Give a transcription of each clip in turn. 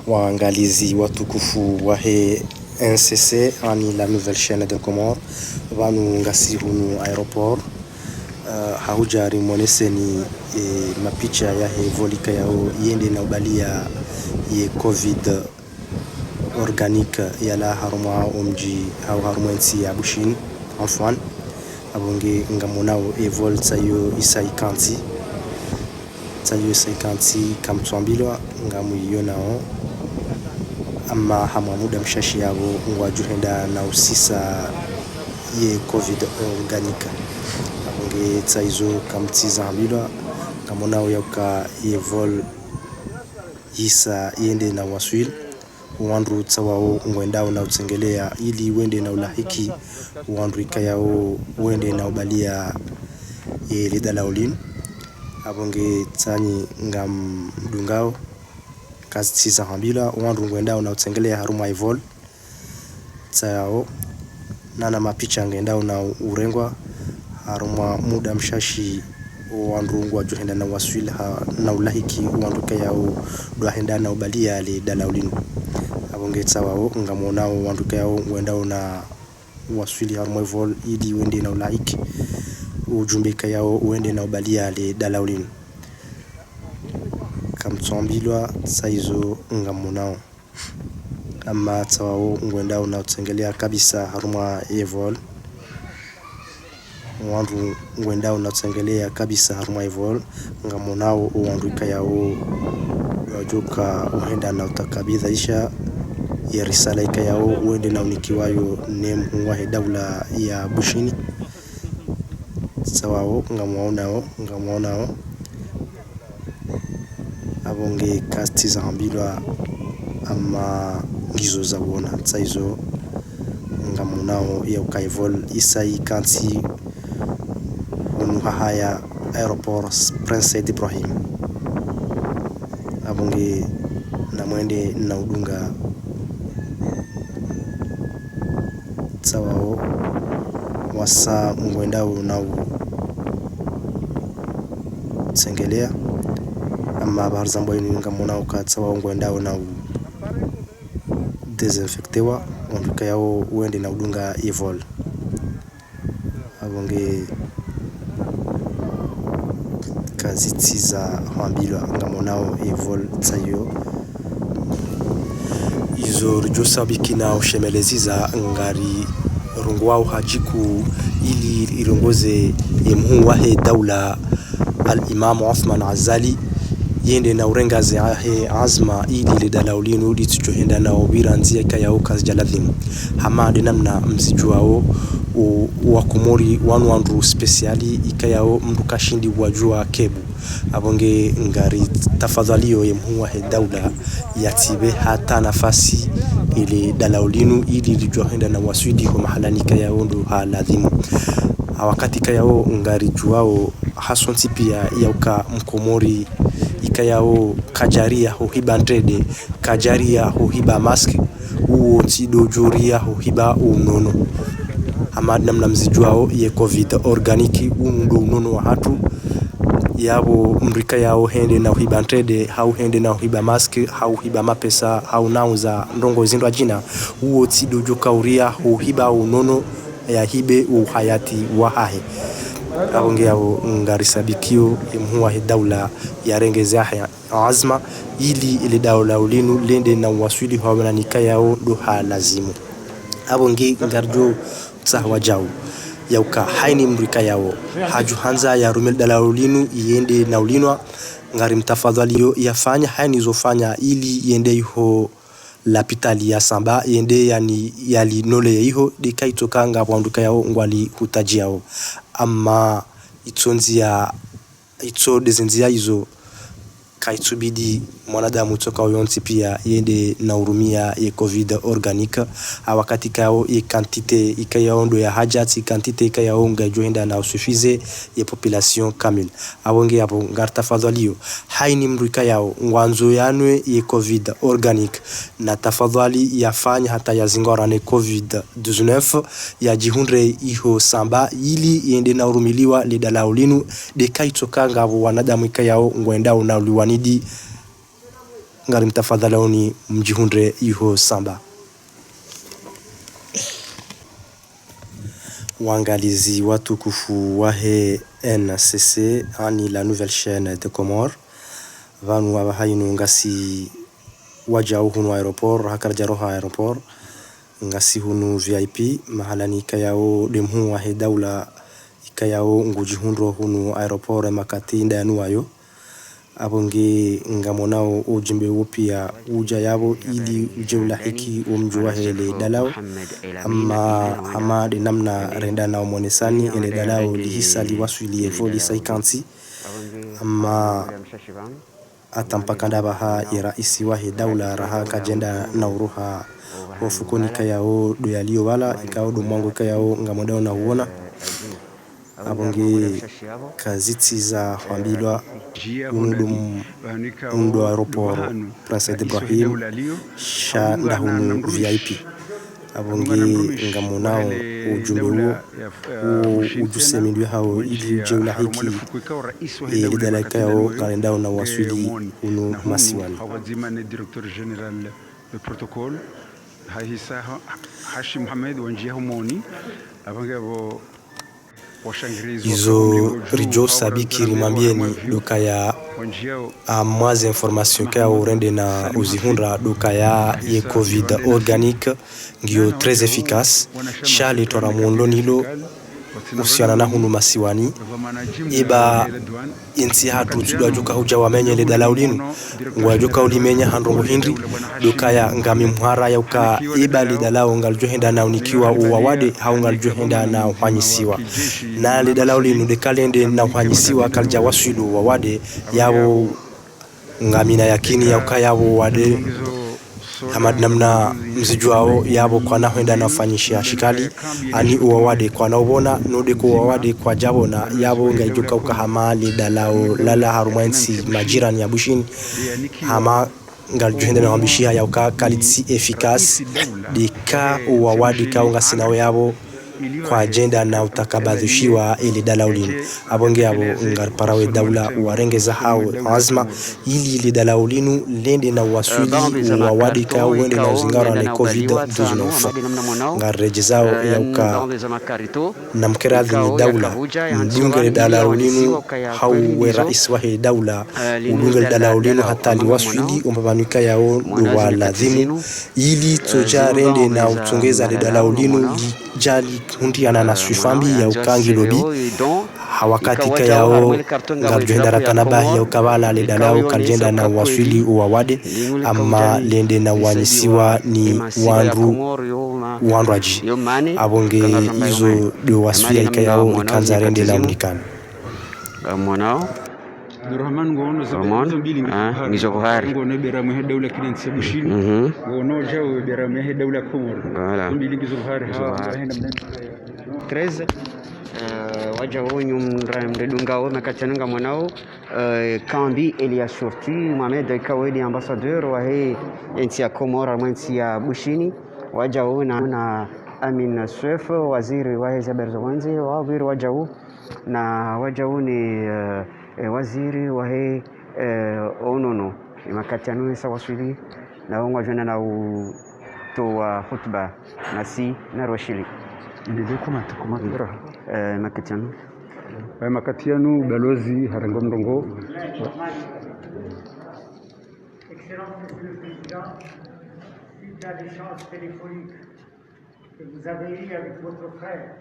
waangalizi watukufu wa he NCC ani la nouvelle chaîne de Comores vanu ngasi hunu aeroport haujari moneseni mapicha ya he volika yao yende na ubalia ye covid organique yala haruma omji au haruma nsi ya bushin enfant abonge ngamonao evol tsayo isaikanti kamtswambilwa ngamuyonao ama hamamuda mshashi yabo ngwajuhenda na usisa ye covid organique abonge tsaizo kamtsiza ambilwa ngamonao yoka evol isa yende na waswil wandu tsawao ngwendao na utsengelea ili wende na ulahiki wandu ikayao wende na ubalia lidalaulin abonge tsani ngam dungao kazi tsiza hambila wandu ngwendao na utsengelea haruma evol tsao nana mapicha ngendao na urengwa haruma muda mshashi wandu ngwa juhenda na waswil na ulahiki wandu kayao duahenda na ubalia lidalaulin abonge tsawao ngamonao wandu kayao wendao na waswili haruma evol ili wende na ulahiki ujumbe kayao wende na ubalia lidalaulin kamtsombilwa saizo ngamonao ama tsawao ngwendao na utsengelea kabisa haruma evol wandu ngwendao na utsengelea kabisa haruma evol ngamonao wandu kayao wajoka uhenda na utakabidhaisha ya risala ikayao wende na unikiwayo nemu wahe dawla ya bushini sawao ngamonao abonge kasti za hambilwa ama gizo za wona tsaizo ngamonao ya ukaivol isai kanti unuhahaya aeroport Prince Ibrahim abonge na mwende na udunga tsawao wasa ngwendao na tsengelea ama barzambo yininga monao ka tsawao ngwendao na desinfectewa onduka yao wende na udunga evol abonge kazi tsiza hambilwa ngamonao evol tsayo izo rujosabiki na ushemeleziza ngari rungwao hajiku ili irongoze yemhu wahe dawla al-Imam Uthman Azali yende na urengaze ahe azma ili lidalaulinu litujohenda na ubiranzia kayao kazi jaladhimu hamade namna mzijuao wa Komori wandu speciali ikayao mduka shindi wajua kebu abonge ngari tafadhalio yemhu wahe dawla yatibe hata nafasi ili dalaulinu ili lijohenda na waswidi kwa mahalani kayao ndo haladhimu wakati kayao ngari juao hasonti pia yauka mkomori ikayao kajaria huhiba ndrede kajaria huhiba mask uo tido juria huhiba unono hamad namna mzijuao ye covid organiki undo unono wa hatu yabo mrika yao hende na uhiba ndrede hau hende na uhiba mask hau hiba mapesa hau nauza ndongo zindwa jina uo tido jukauria huhiba unono ya hibe uhayati wahahe abonge yao ngarisabikio yemhuwa he dawla ya rengeze azma ili dawla ulinu lende na waswili hawana nikayao doha lazimu abonge ngarjo tsahwa jao yauka haini mrika yao haju hanza ya rumel dawla ulinu yende na ulinwa ngari mtafadhalio yafanya haini zofanya ili yende iho lapitali ya samba yende yani yali nole iho dikaitoka ngabwanduka yao ngwali hutajiao ama itonzia ito dezinzia hizo kaitubidi mwanadamu toka uyonti pia yende na urumia ye covid organique wakati kao ye quantité ikayao ndo ya hajati quantité ikayao ngajoenda na usufize ye population kamil abonge hapo ngarta fadhalio haini mruika yao ngwanzo yanwe ye covid organique na tafadhali yafanya hata ya zingora ne covid 19 ya jihundre iho samba ili yende na urumiliwa lidalaulinu de kaitoka ngabo wanadamu ikayao ngwenda unauliwanidi ngari mtafadhalaoni mjihundre iho samba. Waangalizi watukufu wahe NCC ani la nouvelle chaîne de Comores vanu abahainu ngasi wajau hunu aeroport hakarjaroha aeroport ngasi hunu VIP mahalani ikayao demhu wahe daula ikayao ngujihundro hunu aeroport makati ndanu ayo abonge ngamonao ujimbe upia uja yabo ili ujewla hiki umjua hele dalao amma hamad namna renda na monesani ele dalao lihisa liwasuli evoli saikansi amma atampakanda baha ya raisi wahe daula raha kajenda na uruha ofukoni kayao do yalio wala ikao do mwango kayao ngamodao na uona abonge kaziti za hwambilwa undo aeroport Prince Ibrahim sha ndahunu VIP abonge ngamonao ujumbe huo ujusemindwe hao ili jeula hiki lidalaka yao kalendao na waswili unu masiwani directeur général de protocole Haïssa Hashi Mohamed wanjiaho moni abange abo izo rijo sabiki rimambieni doka ya mwaze information kaya urende na uzihundra doka ya ye covid organique ngio très efficace shali tora mundo nilo usiana na hunu masiwani iba insi hatu tudajuka huja wamenye le dalaulinu ngwajuka ulimenya handrongo hindri doka ya ngami mhara ya uka iba le dalao ngaljohenda na unikiwa uwawade hau ngaljohenda na uhanyisiwa na le dalaulinu de kalende na uhanyisiwa kalja wasilu wawade yao ngamina yakini ya uka yao wade hamad namna mzijuao yabo kwa nahuenda na ufanyishia shikali ani uwawade kwa naubona nude kuwawade kwa jabona yabo ngaijuka ukahamali dalao lala harumainsi majirani ya bushini hama ngaljuhende na wambishia ya uka kalitsi efficace dika uwawade kaunga sinawe yabo kwa agenda na utakabadhishiwa ili dalaulinu abonge abo ngarparawe daula uwarengeza hao azma ili ili dalaulinu lende na waswili uwawadika uwende na uzingara na COVID-19 ngarejezao ya uka na mkeradhi ni daula mdunge dalaulinu hauwe rais wahe daula udunge dalaulinu hata liwaswili umpabanuka yao waladhimu ili toja rende na utungeza dalaulinu jali hundi anana swifambi ya ukangi lobi hawakati kayao ngarjohenda ratanabahi ya ukawala le dalao kaljenda na waswili uwawade ama lende na wanyisiwa ni wandraji abonge izo do waswili kayao ikanza rende la unikana mwanao Rahman gono ngizo kohari gono bera mu dawla kinen sebushini gono jaw bera mu dawla Komoro mbili ngizo kohari 13 waja wonyu mredunga makachananga mwanao kambi Elias Shorty Mohamed Kawedi ambassadeur wa he nchi ya Komoro mwanchi ya Bushini waja wona na Amin Swef waziri wa Zaberzawanzi waziri waja na waja ni waziri wa he onono makachanu sawasili na wongwa jona na utoa hotuba nasi na roshili ndio komata makachanu makatianu balozi harango mrongo Excellence Monsieur le Président, suite à l'échange téléphonique que vous avez eu avec votre frère,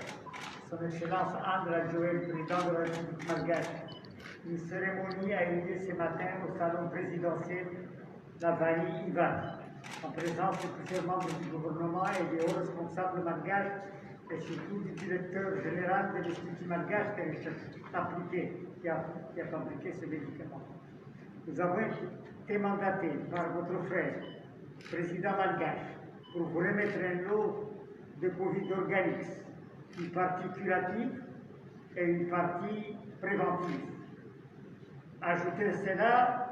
Son Excellence Andra Joël, président de la République malgache, une cérémonie a eu lieu ce matin au salon présidentiel Lavani Ivan, en présence de plusieurs membres du gouvernement et des hauts responsables malgaches et surtout du directeur général de l'Institut malgache qui a fabriqué ce médicament. Nous avons été mandatés par votre frère, président malgache, pour vous remettre un lot de Covid organique, une partie curative et une partie préventive. Ajouter cela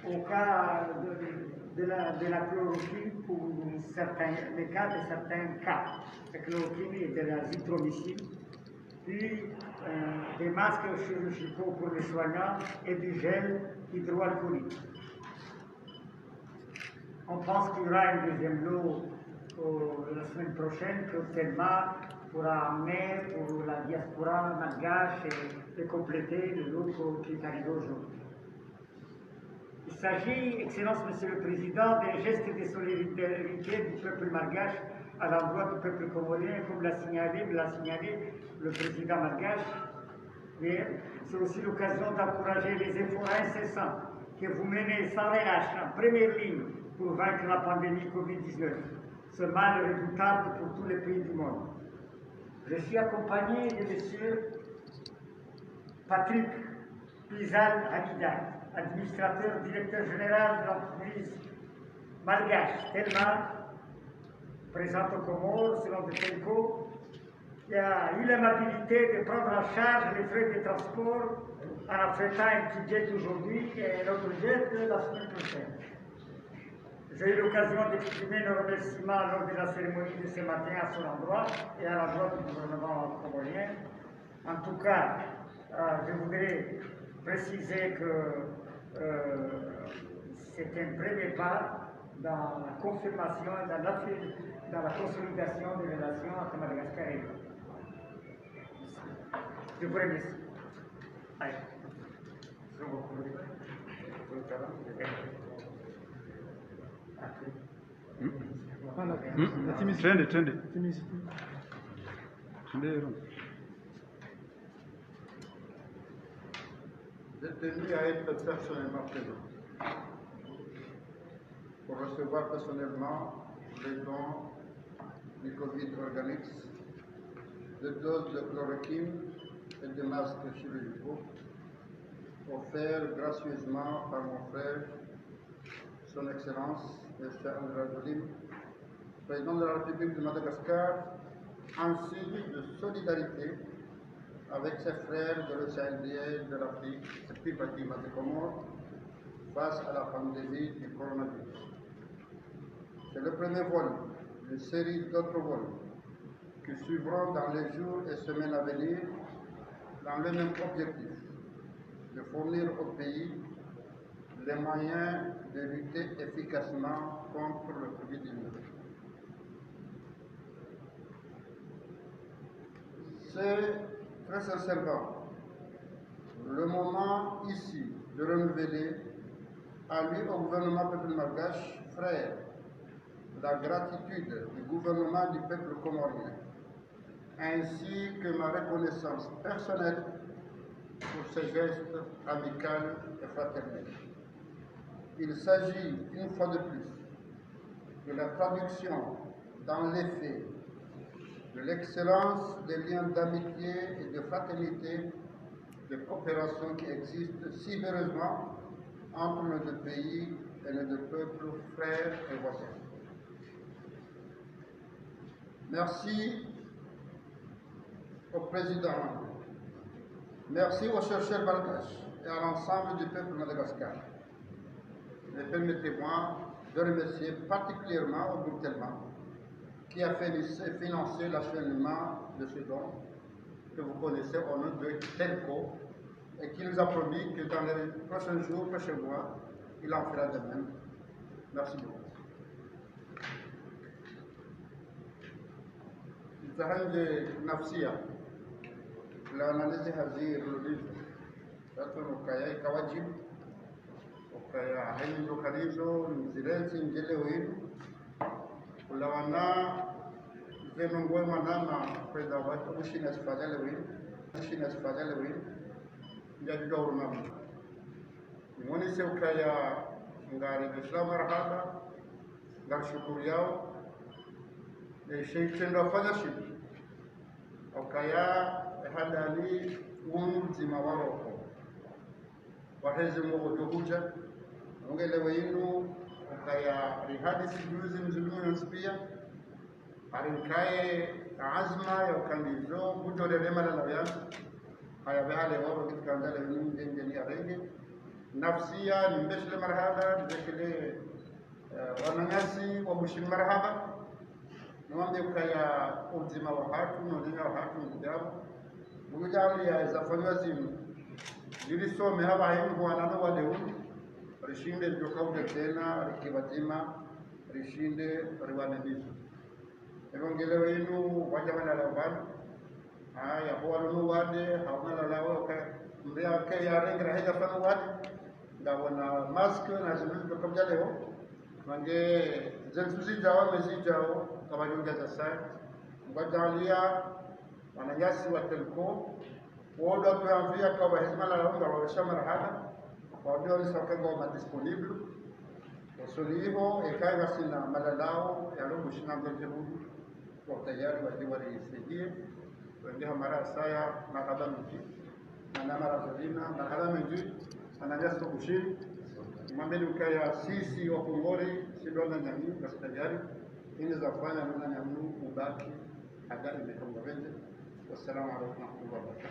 au cas de la chloroquine pour les cas de certains cas. La chloroquine et de l'azithromycine, puis des masques chirurgicaux pour les soignants et du gel hydroalcoolique. On pense qu'il y aura un deuxième lot la semaine prochaine que Thelma pourra amener pour la diaspora malgache et compléter le lot qui est arrivé aujourd'hui. Il s'agit, Excellence Monsieur le Président, d'un geste de solidarité du peuple malgache à l'endroit du peuple comorien, comme l'a signalé le président malgache. Mais c'est aussi l'occasion d'encourager les efforts incessants que vous menez sans relâche en première ligne pour vaincre la pandémie Covid-19, ce mal redoutable pour tous les pays du monde. Je suis accompagné de M. Patrick Pizal Hamida, administrateur, directeur général de l'entreprise malgache Thelma, présente aux Comores selon de Telco, qui a eu l'amabilité de prendre en charge les frais de transport en affrétant un petit jet aujourd'hui et un autre jet la semaine prochaine. J'ai eu l'occasion d'exprimer nos remerciements lors de la cérémonie de ce matin à son endroit et à l'endroit du gouvernement comorien. En tout cas, je voudrais préciser que c'est un premier pas dans la confirmation et dans la consolidation des relations entre Madagascar et nous. Je vous remercie. Allez. Twende. J'ai tenu à être personnellement présent pour recevoir personnellement les dons du Covid Organics, de doses de chloroquine et de masques chirurgicaux offerts gracieusement par mon frère, Son Excellence, M. André Jolim, président de la République de Madagascar, en signe de solidarité avec ses frères de l'océan Indien, de l'Afrique, et plus particulièrement des Comores, face à la pandémie du coronavirus. C'est le premier vol d'une série d'autres vols qui suivront dans les jours et semaines à venir dans le même objectif, de fournir au pays les moyens de lutter efficacement contre le Covid-19. C'est très sincèrement le moment ici de renouveler à lui, au gouvernement peuple malgache, frère, la gratitude du gouvernement du peuple comorien, ainsi que ma reconnaissance personnelle pour ces gestes amicaux et fraternels. Il s'agit, une fois de plus, de la traduction dans les faits de l'excellence des liens d'amitié et de fraternité, de coopération qui existent si heureusement entre nos deux pays et nos deux peuples, frères et voisins. Merci au président, merci aux chercheurs malgaches et à l'ensemble du peuple madagascar. Mais permettez-moi de remercier particulièrement au groupe Thelma qui a financé l'acheminement de ce don que vous connaissez au nom de Telco et qui nous a promis que dans les prochains jours, prochains mois, il en fera de même. Merci beaucoup. Zahanje nafsia la analizi hazir lulizo tatu nukaya ikawajib ukaya haini ndokalizo nzirenzi njele winu ulawana zeno ngoe manana kwenda watu ushina sifadale winu njaju dawru namu ngoni se ukaya ngari bisla marhaba ngar shukuru yao sheitendo fanya shibi okaya hadali umuzima waroko waheze mu dokuja ongelewe inu okaya rihadi sijuzi mzulumu nspia arinkaye azma ya ukandizo bujole remala na ya haya bale wao kitkandale ni ndeni arenge nafsia ni mbeshle marhaba mbeshle wananyasi wa bushin marhaba nwambe ukaya uzima wa hatu nodinga wa hatu mjabo mujali ya zafanywa zimu nilisome haba himu wanano wale huu rishinde jokaude tena rikibatima rishinde riwane bizu evangele wenu wajamana laban ya huwa wade hawana lawo ka mbea ke ya rengra heja fanu wade ndawana mask na zimu kabja leo mange zenfuzi jawa mezi jawo kabajunga za sai ngajalia wananyasi wa telco wodo tuanvia kwa hizma la longa wa shamara hada audio ni sokengo ma disponible solivo e kai wasina malalao ya lungu shinamdo jehudu kwa tayari wadiwari isigie wende hamara saya makaba mji na mara zodina na hala mji ananyasi kushiri mwambeni ukaya sisi wa Kongori sidona nyami na tayari ili za kufanya na nyamu ubaki hada imekongorende. Wassalamu alaykum wa rahmatullahi.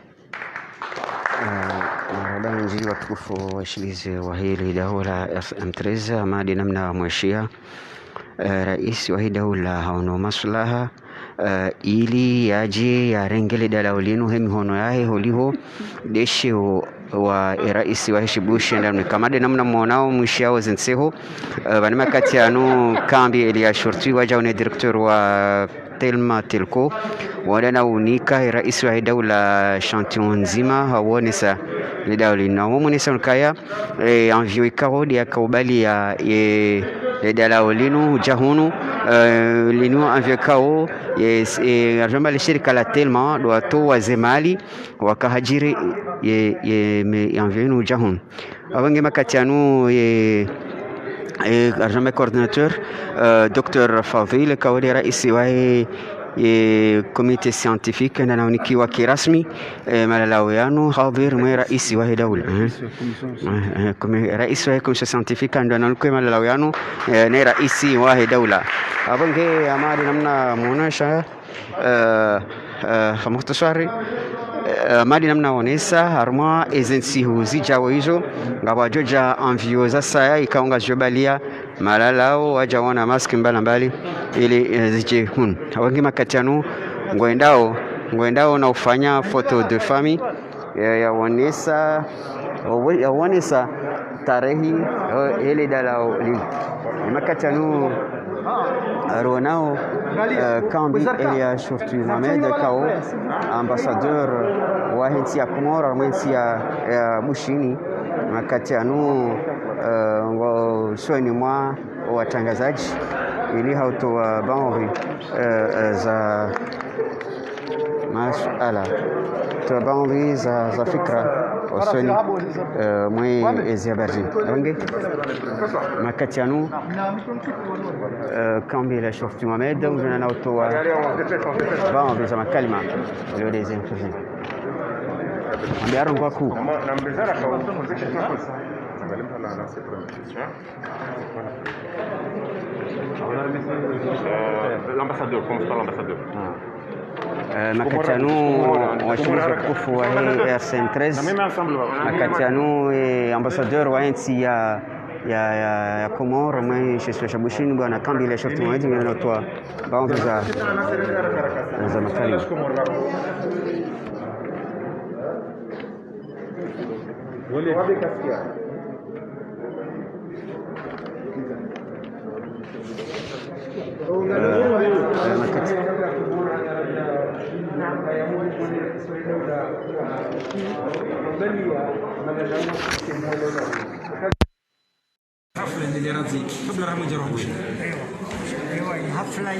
Marhaba njili watukufu washilizi wa hili daula FM3 Amadi namna mweshia rais wa hii daula haono maslaha ili yaje yarengele dalaulinu hemihono yahe holiho deshe wa rais wa Bush ndamne kamade namna mwanao mwishiao zenseho banama kati anu kambi Elia Shorty wajaone director wa Telma Telco wadana unika rais wa daula chantion nzima hawonesa lidawli na womunesa nkaya envio ikarodi yakubali ya dalaulinu jahunu linu envio kao ajamba le shirika la Telma do to wazemali wakahajiri envio jahun awange makati anu arjama coordinateur Dr. Fadhil kawali raisi wa comité scientifique na naonikiwa kirasmi malalao yanu hadir mwe raisi wa daula raisi wa comité scientifique ndo naonikiwa malalao yanu ne raisi wa daula abange amari namna muonesha mukhtasari madi namna onesa harma agency huzi jawo hizo ngaba joja envio za saya ikaonga jobalia malalao wajaona mask mbali ili zije hun wangi makatianu ngoendao na ufanya photo de famille ya onesa tarehi ile dalao makatianu Ronao Kambi Elia Shorty Mohamed Kao ambassadeur wa nchi ya Komoro mwensi ya Bushini makati anu swani mwa watangazaji ili hautoa baadhi za masala baadhi za fikra wasoni mwe eziabarji rangi makati anu Kambi Elia Shorty Mohamed unana hautoa baadhi za makalima leo dezinfuzi ambiaro kwa ku l'ambassadeur, comment c'est l'ambassadeur makatianu washiriki kufu wa RCN13 makatianu ambassadeur wa nchi ya Komoro mwe shesha Bushini bwana Kambi Elia Shorty Mohamed anatoa baadhi za makalima wale wabekasikia حفلة اللي راضي قبل راه مجرد ايوه الحفله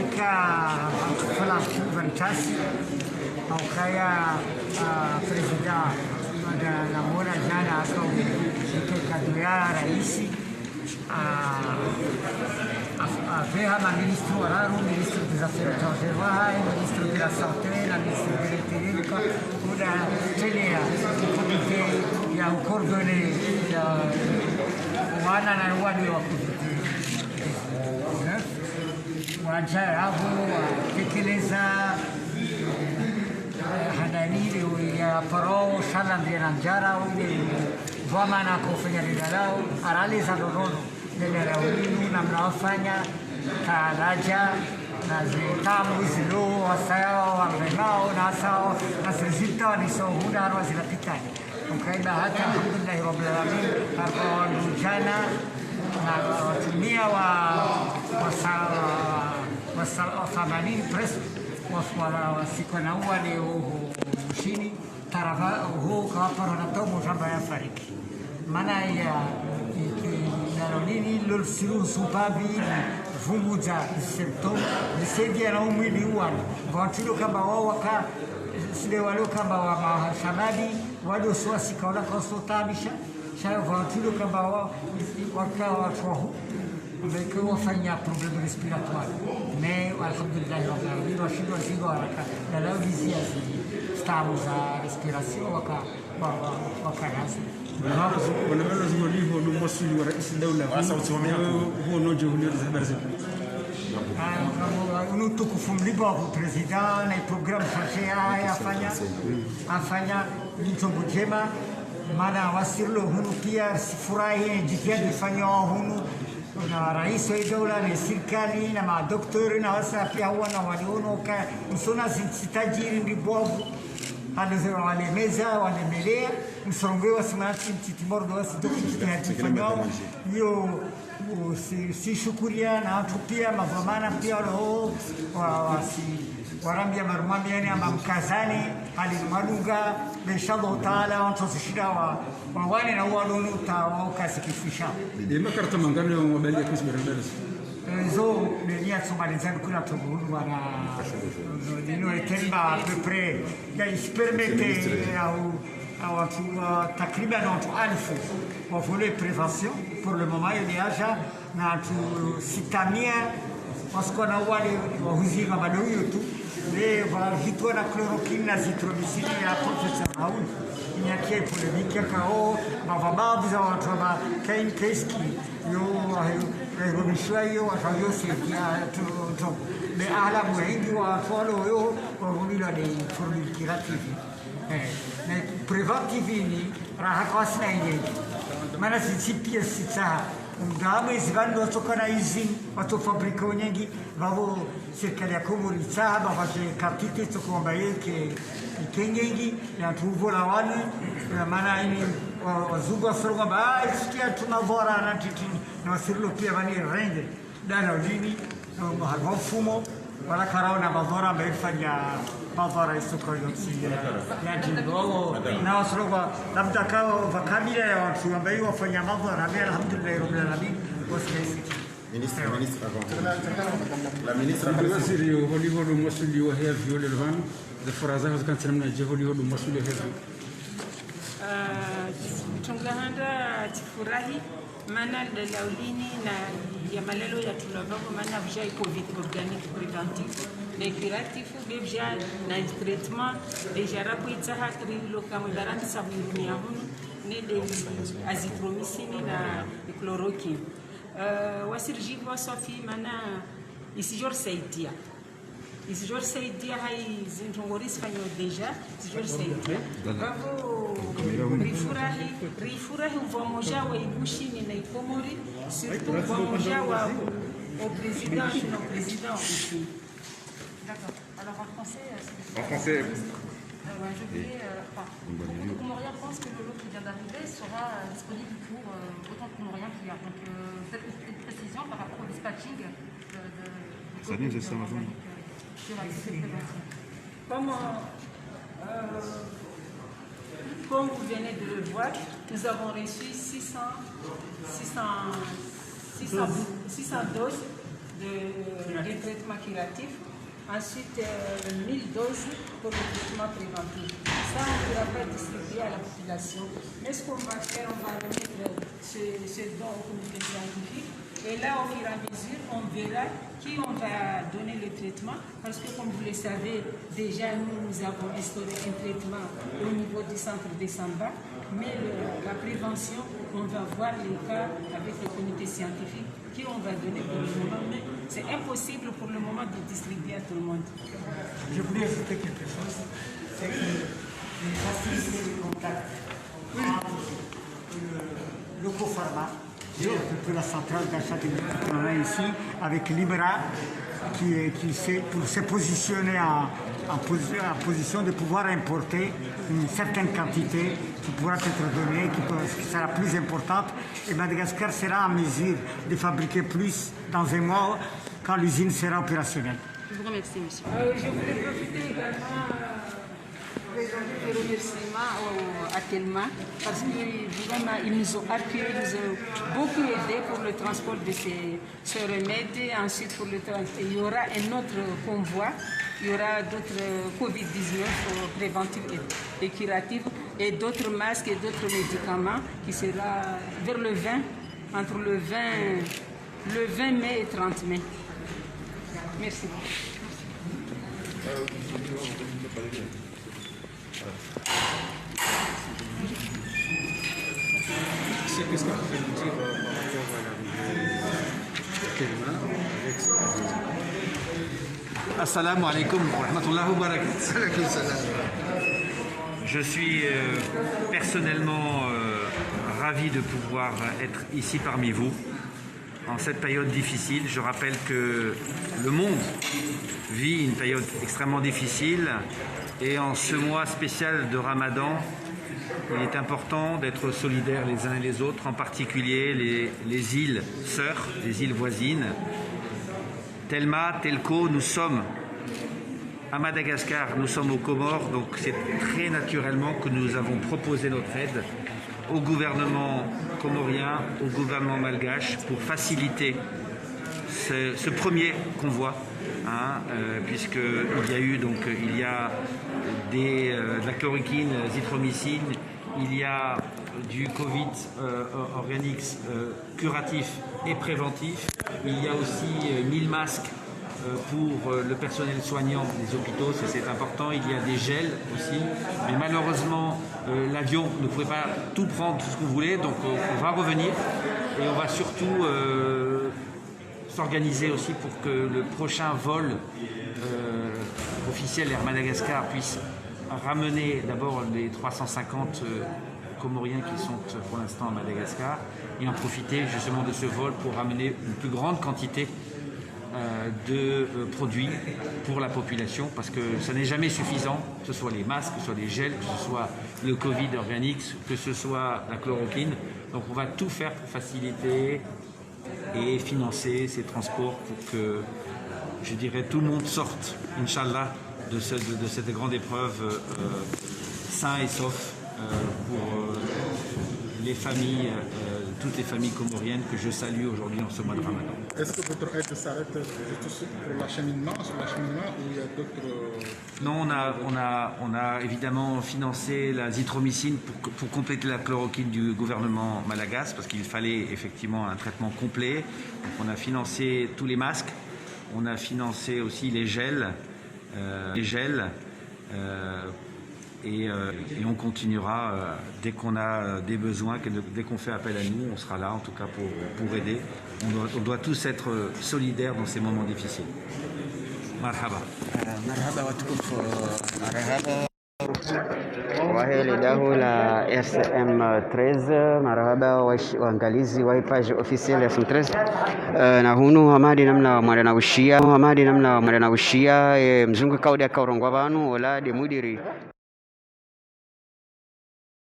حفله فانتاسي او كايا بريزيدان na muona jana akakadria raisi aveva ma ministro Araru, ministro des affaires étrangères, ministro della santé, la ministro dell'economia, una tenera comité ya coordonné wana na wani wa comité wajarabu tekeleza hadalili ya parao salam dia nanjara ule vamana kufanya lidalao araliza lolono nele raulinu na mnaofanya karaja na zitamu zilo wasao wamemao na sao na sisita ni sohuda arwa zinapitani ukaenda hata alhamdulillah rabbil alamin kwa jana na watumia wa 80 presque wasikona wale ushini tarafa huo kawaparo na tomo shamba ya fariki maana ya nalonini lolsiru supabi vumuza symptômes nisaidia na umwili wana vantulo kama wao waka sile wale kama wa mashababi wale swasi kaona konsultabisha shayo vantulo kama wao waka watu ambao wafanya problème respiratoire mais alhamdulillah rabbil alamin washindo zingo haraka na leo vizia stamos a respiração wakanazi ولازم ليه هو المسؤول ورئيس الدولة هو نوجه للزبرزة unutukufu mlipo president na programu fashia afanya michongo jema maana wasirlo hunu pia sifurahi jitihada ifanywa hunu na rais wa dola na serikali na madoktori na wasa pia wana walionoka msona sitajiri ndibovu halizero wale meza wale melea msongo wa simati titimordo wasidokitifanyao hiyo si shukuria na watu pia mavamana pia wao warambia marumami yani ama mkazani hali malunga inshallah taala wantosishida wa wane na walonu tawao kasi kifisha dema karta mangano mobile ya kusbera zo nenia somalizano kuna tobulu wana nino etemba à peu près ya permette à watu takriban watu 1000 wa volet prévention pour le moment il y a déjà na tu sitamia waskona wale wahuzika bado hiyo tu le vitwa na chloroquine na zitromycine ya professeur Raoul inyakie polemike kao mavababu za watu wa kain keski yo robishwa hiyo watu yose ya to le ala wengi wa follow yo wabila de formule curative na preventive ni raha kwasina yenyewe maana sisi pia sita Mgame zivando tokana hizi watu fabrika wengi wao serikali ya Komori saba wake kapite tokomba yake ikenyengi ya tuvola wani maana ini wazuga songa ba isikia tunavora na titi na wasirilo pia wani rende dana lini na mfumo wala karao na bazora mbefanya bazora isoko yote ya jingo na wasroga labda kao vakabila ya watu ambao wafanya bazora alhamdulillah rabbil alamin wasaidia Ministre avant. La ministre الوزير هو المسؤول وهي في الفان الفرازة كانت من الجهول هو المسؤول هذا tungahanda tifurahi maana dalaulini na ya malelo ya tulavako maana vija covid organique préventif les curatifs déjà na traitement déjà rapuitsa hatri lokamu darani sabuni ya hunu ne de azithromycine na chloroquine wasirji wa sofi maana isijor saidia isijor saidia hai zintongoris fanyo déjà isijor saidia bavo rifurahi uvomoja wa ibushini na ikomori surtout uvomoja wa au président et non président ici. D'accord. Alors en français, En français. je voulais, le Comorien pense que le lot qui vient d'arriver sera disponible pour autant de Comoriens qu'il y a. Donc peut-être une petite précision par rapport au dispatching de la Comme vous venez de le voir, nous avons reçu 600 doses de traitement curatif. Ensuite, 1000 doses pour le traitement préventif. Ça, on ne pourra pas distribuer à la population. Mais ce qu'on va faire, on va remettre ce don au comité scientifique. Et là, au fur et à mesure, on verra qui on va donner le traitement. Parce que, comme vous le savez, déjà, nous avons instauré un traitement au niveau du centre de Samba. Mais la prévention, on va voir les cas avec le comité scientifique qui on va donner pour le moment. Mais c'est impossible pour le moment de distribuer à tout le monde. Je voulais ajouter quelque chose, c'est qu'il facilite les contacts entre le Copharma, pour la centrale d'achat qu'on a ici, avec Libera, qui sait, pour se positionner en position de pouvoir importer une certaine quantité qui pourra être donnée, qui sera plus importante. Et Madagascar sera en mesure de fabriquer plus dans un mois quand l'usine sera opérationnelle. Je vous remercie, monsieur. Je voulais profiter également présenter des remerciements à Telma parce que vraiment ils nous ont appuyés, ils nous ont beaucoup aidés pour le transport de ce remède. Et ensuite, pour le il y aura un autre convoi, il y aura d'autres Covid-19 préventifs et curatifs et d'autres masques et d'autres médicaments qui sera vers le 20, entre le 20 mai et 30 mai. Merci beaucoup. Qu'est-ce que vous pouvez nous dire par rapport à la Assalamu alaikum wa rahmatullahi wa barakatuh. Je suis personnellement ravi de pouvoir être ici parmi vous en cette période difficile. Je rappelle que le monde vit une période extrêmement difficile et en ce mois spécial de Ramadan, il est important d'être solidaires les uns et les autres, en particulier les îles sœurs, les îles voisines. Telma, Telco, nous sommes à Madagascar, nous sommes aux Comores, donc c'est très naturellement que nous avons proposé notre aide au gouvernement comorien, au gouvernement malgache pour faciliter ce premier convoi, puisqu'il y a eu de la chloroquine, zithromycine, il y a du Covid organix curatif et préventif, il y a aussi 1000 masques pour le personnel soignant des hôpitaux, c'est important, il y a des gels aussi, mais malheureusement l'avion ne pouvait pas tout prendre, tout ce que vous voulez, donc on va revenir et on va surtout s'organiser aussi pour que le prochain vol officiel Air Madagascar puisse ramener d'abord les 350 Comoriens qui sont pour l'instant à Madagascar et en profiter justement de ce vol pour ramener une plus grande quantité de produits pour la population parce que ça n'est jamais suffisant, que ce soit les masques, que ce soit les gels, que ce soit le Covid organique, que ce soit la chloroquine. Donc on va tout faire pour faciliter et financer ces transports pour que, je dirais, tout le monde sorte, Inch'Allah, de cette grande épreuve sain et sauf pour les familles, toutes les familles comoriennes que je salue aujourd'hui en ce mois de Ramadan. Est-ce que votre aide s'arrête tout de suite pour l'acheminement ou il y a d'autres... Non, on a évidemment financé la zithromycine pour compléter la chloroquine du gouvernement malagasy parce qu'il fallait effectivement un traitement complet. Donc on a financé tous les masques, on a financé aussi les gels, et on continuera dès qu'on a des besoins, dès qu'on fait appel à nous, on sera là en tout cas pour aider. On doit tous être solidaires dans ces moments difficiles. Marhaba. Marhaba watukufu, marhaba waheli dahu la SM13, marhaba waangalizi wa page officielle SM13 na hunu hamadi namna mwana na ushia mzungu kaudi akaurongwa banu wala de mudiri